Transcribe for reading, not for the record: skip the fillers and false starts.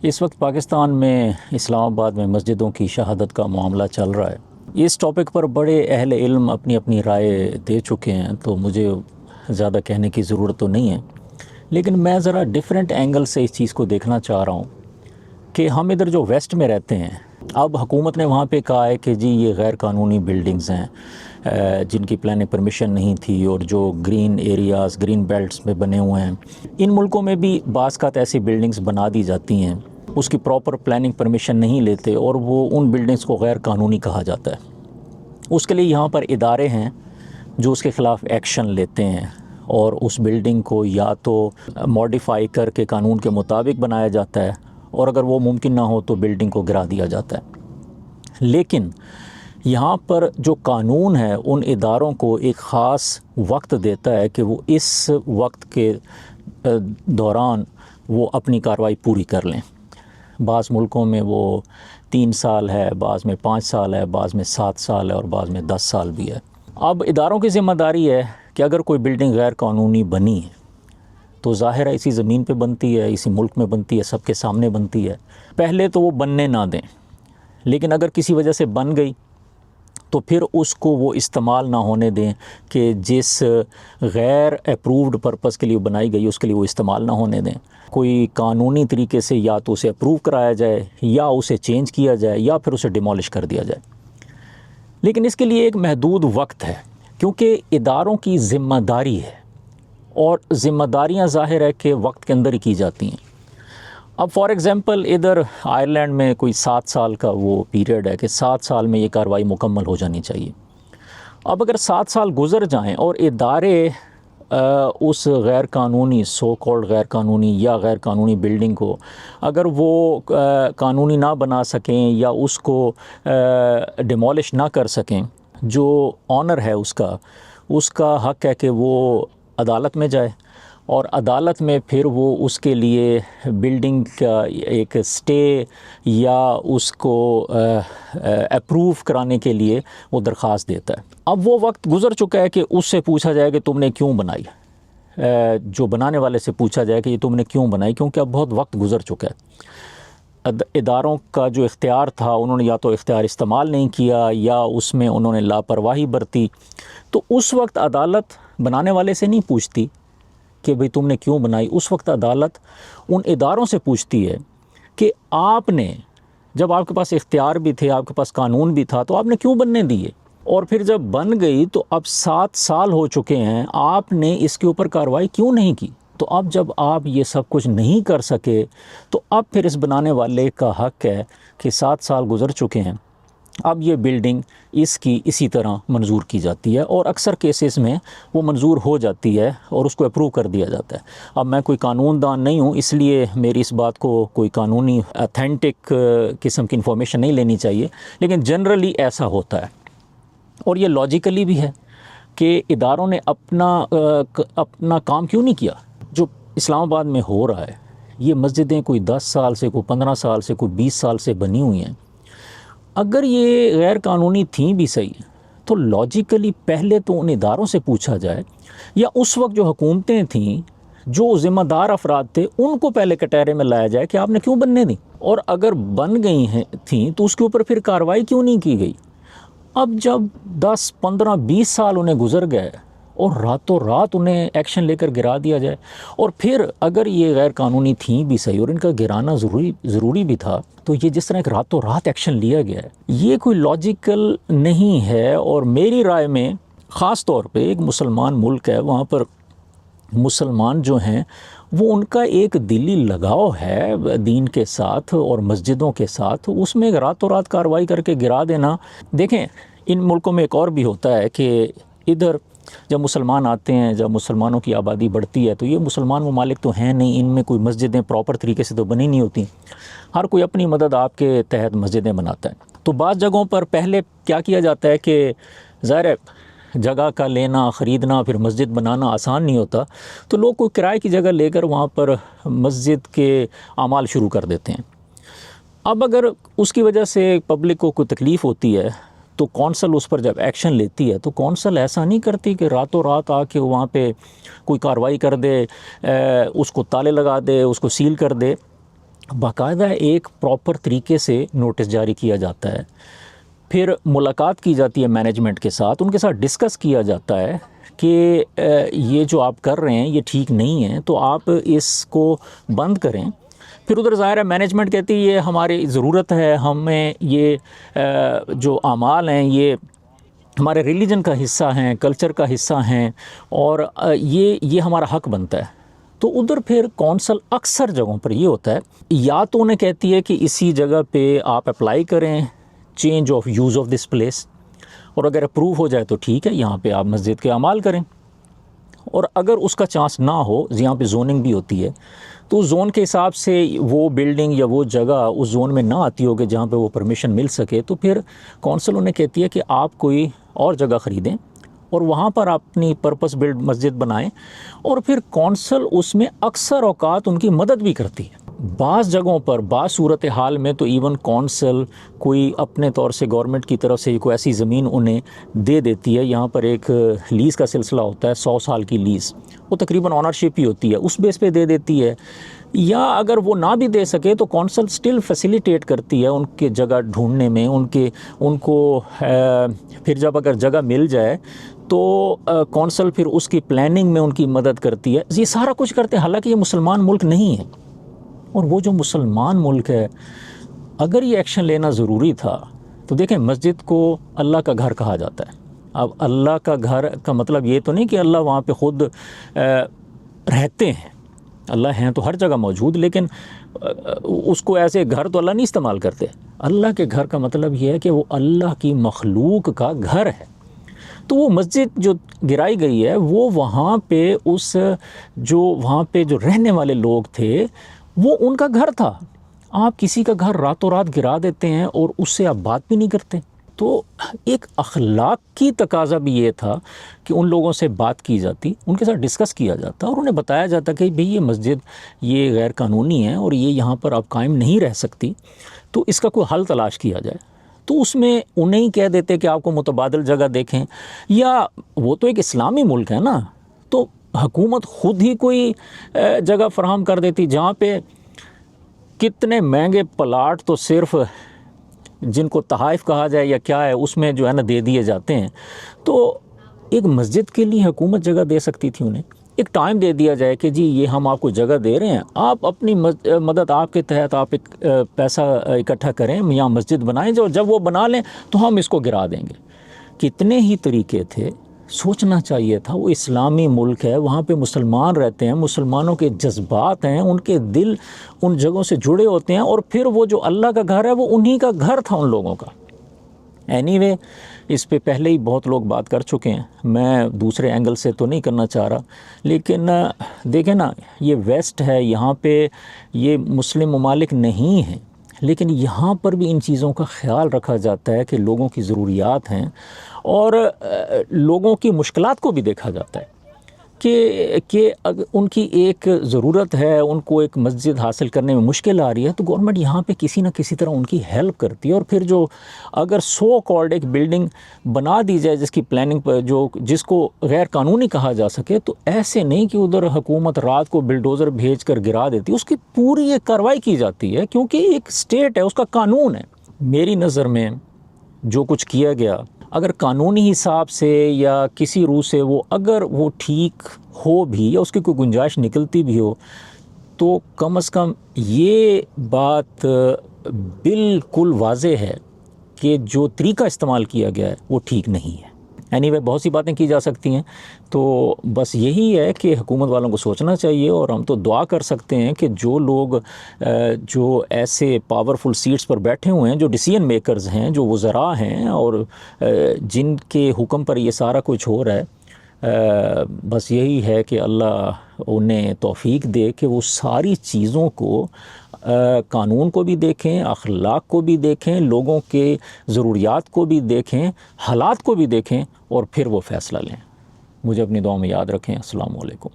اس وقت پاکستان میں اسلام آباد میں مسجدوں کی شہادت کا معاملہ چل رہا ہے۔ اس ٹاپک پر بڑے اہل علم اپنی اپنی رائے دے چکے ہیں، تو مجھے زیادہ کہنے کی ضرورت تو نہیں ہے، لیکن میں ذرا ڈیفرنٹ اینگل سے اس چیز کو دیکھنا چاہ رہا ہوں کہ ہم ادھر جو ویسٹ میں رہتے ہیں، اب حکومت نے وہاں پہ کہا ہے کہ جی یہ غیر قانونی بلڈنگز ہیں جن کی پلاننگ پرمیشن نہیں تھی، اور جو گرین ایریاز گرین بیلٹس میں بنے ہوئے ہیں، ان ملکوں میں بھی بعض اوقات ایسی بلڈنگز بنا دی جاتی ہیں، اس کی پراپر پلاننگ پرمیشن نہیں لیتے اور وہ ان بلڈنگز کو غیر قانونی کہا جاتا ہے۔ اس کے لیے یہاں پر ادارے ہیں جو اس کے خلاف ایکشن لیتے ہیں، اور اس بلڈنگ کو یا تو ماڈیفائی کر کے قانون کے مطابق بنایا جاتا ہے، اور اگر وہ ممکن نہ ہو تو بلڈنگ کو گرا دیا جاتا ہے۔ لیکن یہاں پر جو قانون ہے ان اداروں کو ایک خاص وقت دیتا ہے کہ وہ اس وقت کے دوران وہ اپنی کارروائی پوری کر لیں۔ بعض ملکوں میں وہ 3 سال ہے، بعض میں 5 سال ہے، بعض میں 7 سال ہے، اور بعض میں 10 سال بھی ہے۔ اب اداروں کی ذمہ داری ہے کہ اگر کوئی بلڈنگ غیر قانونی بنی ہے تو ظاہر ہے اسی زمین پہ بنتی ہے، اسی ملک میں بنتی ہے، سب کے سامنے بنتی ہے، پہلے تو وہ بننے نہ دیں، لیکن اگر کسی وجہ سے بن گئی تو پھر اس کو وہ استعمال نہ ہونے دیں کہ جس غیر اپرووڈ پرپس کے لیے بنائی گئی اس کے لیے وہ استعمال نہ ہونے دیں۔ کوئی قانونی طریقے سے یا تو اسے اپروو کرایا جائے، یا اسے چینج کیا جائے، یا پھر اسے ڈیمولش کر دیا جائے۔ لیکن اس کے لیے ایک محدود وقت ہے، کیونکہ اداروں کی ذمہ داری ہے، اور ذمہ داریاں ظاہر ہے کہ وقت کے اندر ہی کی جاتی ہیں۔ اب فار ایگزامپل ادھر آئرلینڈ میں کوئی 7 سال کا وہ پیریڈ ہے کہ 7 سال میں یہ کارروائی مکمل ہو جانی چاہیے۔ اب اگر 7 سال گزر جائیں اور ادارے اس غیر قانونی سو کالڈ غیر قانونی یا غیر قانونی بلڈنگ کو اگر وہ قانونی نہ بنا سکیں یا اس کو ڈیمولش نہ کر سکیں، جو آنر ہے اس کا حق ہے کہ وہ عدالت میں جائے، اور عدالت میں پھر وہ اس کے لیے بلڈنگ کا ایک سٹے یا اس کو اپروو کرانے کے لیے وہ درخواست دیتا ہے۔ اب وہ وقت گزر چکا ہے کہ اس سے پوچھا جائے کہ تم نے کیوں بنائی، جو بنانے والے سے پوچھا جائے کہ یہ تم نے کیوں بنائی، کیونکہ اب بہت وقت گزر چکا ہے۔ اداروں کا جو اختیار تھا انہوں نے یا تو اختیار استعمال نہیں کیا، یا اس میں انہوں نے لاپرواہی برتی، تو اس وقت عدالت بنانے والے سے نہیں پوچھتی کہ بھئی تم نے کیوں بنائی، اس وقت عدالت ان اداروں سے پوچھتی ہے کہ آپ نے جب آپ کے پاس اختیار بھی تھے، آپ کے پاس قانون بھی تھا، تو آپ نے کیوں بننے دیے، اور پھر جب بن گئی تو اب 7 سال ہو چکے ہیں، آپ نے اس کے اوپر کارروائی کیوں نہیں کی۔ تو اب جب آپ یہ سب کچھ نہیں کر سکے تو اب پھر اس بنانے والے کا حق ہے کہ 7 سال گزر چکے ہیں، اب یہ بلڈنگ اس کی اسی طرح منظور کی جاتی ہے، اور اکثر کیسز میں وہ منظور ہو جاتی ہے اور اس کو اپروو کر دیا جاتا ہے۔ اب میں کوئی قانون دان نہیں ہوں، اس لیے میری اس بات کو کوئی قانونی اتھینٹک قسم کی انفارمیشن نہیں لینی چاہیے، لیکن جنرلی ایسا ہوتا ہے، اور یہ لاجیکلی بھی ہے کہ اداروں نے اپنا کام کیوں نہیں کیا۔ جو اسلام آباد میں ہو رہا ہے، یہ مسجدیں کوئی 10 سال سے، کوئی 15 سال سے، کوئی 20 سال سے بنی ہوئی ہیں، اگر یہ غیر قانونی تھیں بھی صحیح تو لاجیکلی پہلے تو ان اداروں سے پوچھا جائے، یا اس وقت جو حکومتیں تھیں، جو ذمہ دار افراد تھے، ان کو پہلے کٹہرے میں لایا جائے کہ آپ نے کیوں بننے دی، اور اگر بن گئی تھیں تو اس کے اوپر پھر کارروائی کیوں نہیں کی گئی۔ اب جب 10 15 20 سال انہیں گزر گئے اور راتوں رات انہیں ایکشن لے کر گرا دیا جائے، اور پھر اگر یہ غیر قانونی تھیں بھی صحیح اور ان کا گرانا ضروری بھی تھا، تو یہ جس طرح ایک راتوں رات ایکشن لیا گیا ہے، یہ کوئی لاجیکل نہیں ہے۔ اور میری رائے میں خاص طور پہ ایک مسلمان ملک ہے، وہاں پر مسلمان جو ہیں وہ ان کا ایک دلی لگاؤ ہے دین کے ساتھ اور مسجدوں کے ساتھ، اس میں راتوں رات کارروائی کر کے گرا دینا۔ دیکھیں ان ملکوں میں ایک اور بھی ہوتا ہے کہ ادھر جب مسلمان آتے ہیں، جب مسلمانوں کی آبادی بڑھتی ہے، تو یہ مسلمان ممالک تو ہیں نہیں، ان میں کوئی مسجدیں پراپر طریقے سے تو بنی نہیں ہوتی، ہر کوئی اپنی مدد آپ کے تحت مسجدیں بناتا ہے۔ تو بعض جگہوں پر پہلے کیا کیا جاتا ہے کہ ظاہر ہے جگہ کا لینا، خریدنا، پھر مسجد بنانا آسان نہیں ہوتا، تو لوگ کوئی کرائے کی جگہ لے کر وہاں پر مسجد کے اعمال شروع کر دیتے ہیں۔ اب اگر اس کی وجہ سے پبلک کو کوئی تکلیف ہوتی ہے تو کونسل اس پر جب ایکشن لیتی ہے تو کونسل ایسا نہیں کرتی کہ راتوں رات آ کے وہاں پہ کوئی کارروائی کر دے، اس کو تالے لگا دے، اس کو سیل کر دے۔ باقاعدہ ایک پراپر طریقے سے نوٹس جاری کیا جاتا ہے، پھر ملاقات کی جاتی ہے مینجمنٹ کے ساتھ، ان کے ساتھ ڈسکس کیا جاتا ہے کہ یہ جو آپ کر رہے ہیں یہ ٹھیک نہیں ہے، تو آپ اس کو بند کریں۔ پھر ادھر ظاہر ہے مینجمنٹ کہتی ہے یہ ہماری ضرورت ہے، ہمیں یہ جو اعمال ہیں یہ ہمارے ریلیجن کا حصہ ہیں، کلچر کا حصہ ہیں، اور یہ ہمارا حق بنتا ہے۔ تو ادھر پھر کونسل اکثر جگہوں پر یہ ہوتا ہے، یا تو انہیں کہتی ہے کہ اسی جگہ پہ آپ اپلائی کریں change of use of this place, اور اگر اپروو ہو جائے تو ٹھیک ہے، یہاں پہ آپ مسجد کے اعمال کریں، اور اگر اس کا چانس نہ ہو، یہاں پہ زوننگ بھی ہوتی ہے، تو زون کے حساب سے وہ بلڈنگ یا وہ جگہ اس زون میں نہ آتی ہوگی جہاں پہ وہ پرمیشن مل سکے، تو پھر کونسل انہیں کہتی ہے کہ آپ کوئی اور جگہ خریدیں اور وہاں پر اپنی پرپس بلڈ مسجد بنائیں، اور پھر کونسل اس میں اکثر اوقات ان کی مدد بھی کرتی ہے۔ بعض جگہوں پر بعض صورتحال میں تو ایون کونسل کوئی اپنے طور سے گورنمنٹ کی طرف سے کوئی ایسی زمین انہیں دے دیتی ہے، یہاں پر ایک لیز کا سلسلہ ہوتا ہے، 100 سال کی لیز، وہ تقریباً آنرشپ ہی ہوتی ہے، اس بیس پہ دے دیتی ہے، یا اگر وہ نہ بھی دے سکے تو کونسل سٹل فیسیلیٹیٹ کرتی ہے ان کے جگہ ڈھونڈنے میں، ان کو پھر جب اگر جگہ مل جائے تو کونسل پھر اس کی پلاننگ میں ان کی مدد کرتی ہے۔ یہ سارا کچھ کرتے ہیں، حالانکہ یہ مسلمان ملک نہیں ہے، اور وہ جو مسلمان ملک ہے اگر یہ ایکشن لینا ضروری تھا تو دیکھیں مسجد کو اللہ کا گھر کہا جاتا ہے۔ اب اللہ کا گھر کا مطلب یہ تو نہیں کہ اللہ وہاں پہ خود رہتے ہیں، اللہ ہیں تو ہر جگہ موجود، لیکن اس کو ایسے گھر تو اللہ نہیں استعمال کرتے۔ اللہ کے گھر کا مطلب یہ ہے کہ وہ اللہ کی مخلوق کا گھر ہے۔ تو وہ مسجد جو گرائی گئی ہے وہ وہاں پہ وہاں پہ جو رہنے والے لوگ تھے وہ ان کا گھر تھا۔ آپ کسی کا گھر راتوں رات گرا دیتے ہیں اور اس سے آپ بات بھی نہیں کرتے۔ تو ایک اخلاق کی تقاضا بھی یہ تھا کہ ان لوگوں سے بات کی جاتی، ان کے ساتھ ڈسکس کیا جاتا، اور انہیں بتایا جاتا کہ بھئی یہ مسجد یہ غیر قانونی ہے اور یہ یہاں پر اب قائم نہیں رہ سکتی، تو اس کا کوئی حل تلاش کیا جائے۔ تو اس میں انہیں ہی کہہ دیتے کہ آپ کو متبادل جگہ دیکھیں، یا وہ تو ایک اسلامی ملک ہے نا، تو حکومت خود ہی کوئی جگہ فراہم کر دیتی جہاں پہ کتنے مہنگے پلاٹ تو صرف جن کو تحائف کہا جائے یا کیا ہے اس میں جو ہے نا دے دیے جاتے ہیں۔ تو ایک مسجد کے لیے حکومت جگہ دے سکتی تھی، انہیں ایک ٹائم دے دیا جائے کہ جی یہ ہم آپ کو جگہ دے رہے ہیں، آپ اپنی مدد آپ کے تحت آپ ایک پیسہ اکٹھا کریں، یہاں مسجد بنائیں، جب وہ بنا لیں تو ہم اس کو گرا دیں گے۔ کتنے ہی طریقے تھے، سوچنا چاہیے تھا، وہ اسلامی ملک ہے، وہاں پہ مسلمان رہتے ہیں، مسلمانوں کے جذبات ہیں، ان کے دل ان جگہوں سے جڑے ہوتے ہیں، اور پھر وہ جو اللہ کا گھر ہے وہ انہی کا گھر تھا ان لوگوں کا۔ اینی وے اس پہ پہلے ہی بہت لوگ بات کر چکے ہیں، میں دوسرے اینگل سے تو نہیں کرنا چاہ رہا، لیکن دیکھیں نا یہ ویسٹ ہے، یہاں پہ یہ مسلم ممالک نہیں ہیں، لیکن یہاں پر بھی ان چیزوں کا خیال رکھا جاتا ہے کہ لوگوں کی ضروریات ہیں، اور لوگوں کی مشکلات کو بھی دیکھا جاتا ہے کہ ان کی ایک ضرورت ہے، ان کو ایک مسجد حاصل کرنے میں مشکل آ رہی ہے، تو گورنمنٹ یہاں پہ کسی نہ کسی طرح ان کی ہیلپ کرتی ہے، اور پھر جو اگر سو کالڈ ایک بلڈنگ بنا دی جائے جس کی پلاننگ پر جس کو غیر قانونی کہا جا سکے، تو ایسے نہیں کہ ادھر حکومت رات کو بلڈوزر بھیج کر گرا دیتی، اس کی پوری ایک کارروائی کی جاتی ہے، کیونکہ ایک اسٹیٹ ہے، اس کا قانون ہے۔ میری نظر میں جو کچھ کیا گیا اگر قانونی حساب سے یا کسی روح سے اگر وہ ٹھیک ہو بھی، یا اس کی کوئی گنجائش نکلتی بھی ہو، تو کم از کم یہ بات بالکل واضح ہے کہ جو طریقہ استعمال کیا گیا ہے وہ ٹھیک نہیں ہے۔ اینی وے بہت سی باتیں کی جا سکتی ہیں، تو بس یہی ہے کہ حکومت والوں کو سوچنا چاہیے، اور ہم تو دعا کر سکتے ہیں کہ جو لوگ جو ایسے پاورفل سیٹس پر بیٹھے ہوئے ہیں، جو ڈیسیژن میکرز ہیں، جو وزراء ہیں، اور جن کے حکم پر یہ سارا کچھ ہو رہا ہے، بس یہی ہے کہ اللہ انہیں توفیق دے کہ وہ ساری چیزوں کو، قانون کو بھی دیکھیں، اخلاق کو بھی دیکھیں، لوگوں کے ضروریات کو بھی دیکھیں، حالات کو بھی دیکھیں، اور پھر وہ فیصلہ لیں۔ مجھے اپنی دعاؤں میں یاد رکھیں۔ السلام علیکم۔